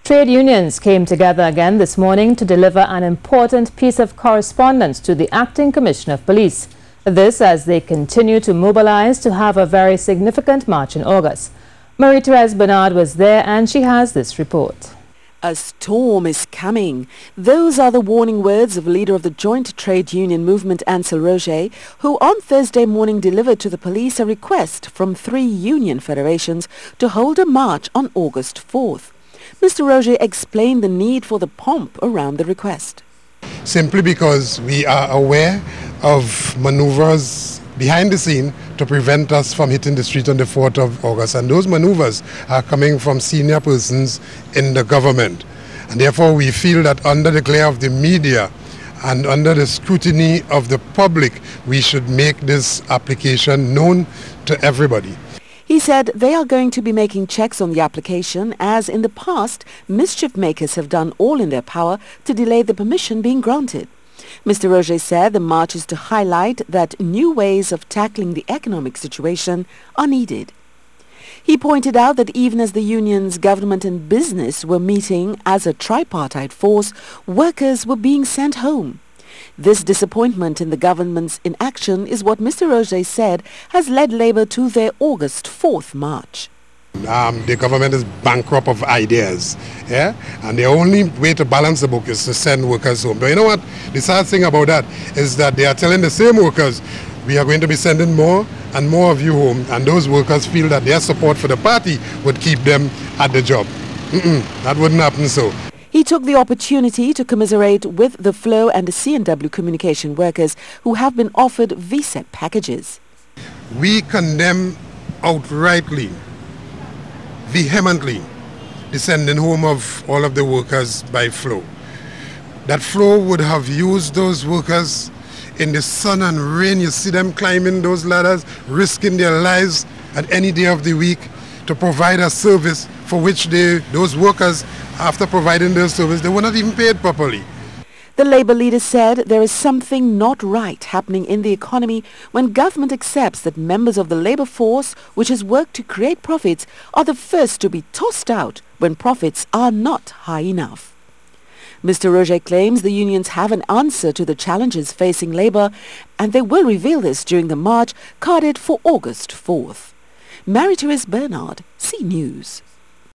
Trade unions came together again this morning to deliver an important piece of correspondence to the Acting Commissioner of Police. This as they continue to mobilize to have a very significant march in August. Marie-Therese Bernard was there and she has this report. A storm is coming. Those are the warning words of leader of the joint trade union movement, Ansel Roger, who on Thursday morning delivered to the police a request from 3 union federations to hold a march on August 4th. Mr. Roger explained the need for the pomp around the request. Simply because we are aware of maneuvers behind the scene to prevent us from hitting the street on the 4th of August. And those maneuvers are coming from senior persons in the government. And therefore we feel that under the glare of the media and under the scrutiny of the public, we should make this application known to everybody. He said they are going to be making checks on the application, as in the past, mischief makers have done all in their power to delay the permission being granted. Mr. Roger said the march is to highlight that new ways of tackling the economic situation are needed. He pointed out that even as the unions, government and business were meeting as a tripartite force, workers were being sent home. This disappointment in the government's inaction is what Mr. Roger said has led Labour to their August 4th march. The government is bankrupt of ideas, yeah? And the only way to balance the book is to send workers home. But you know what? The sad thing about that is that they are telling the same workers, we are going to be sending more and more of you home, and those workers feel that their support for the party would keep them at the job. That wouldn't happen so. He took the opportunity to commiserate with the Flow and the C&W communication workers who have been offered VSEP packages. We condemn outrightly, vehemently, the sending home of all of the workers by Flow. That Flow would have used those workers in the sun and rain. You see them climbing those ladders, risking their lives at any day of the week to provide a service for which those workers, after providing their service, they were not even paid properly. The Labour leader said there is something not right happening in the economy when government accepts that members of the labour force, which has worked to create profits, are the first to be tossed out when profits are not high enough. Mr. Roger claims the unions have an answer to the challenges facing Labour, and they will reveal this during the march carded for August 4th. Marie-Therese Bernard, C News.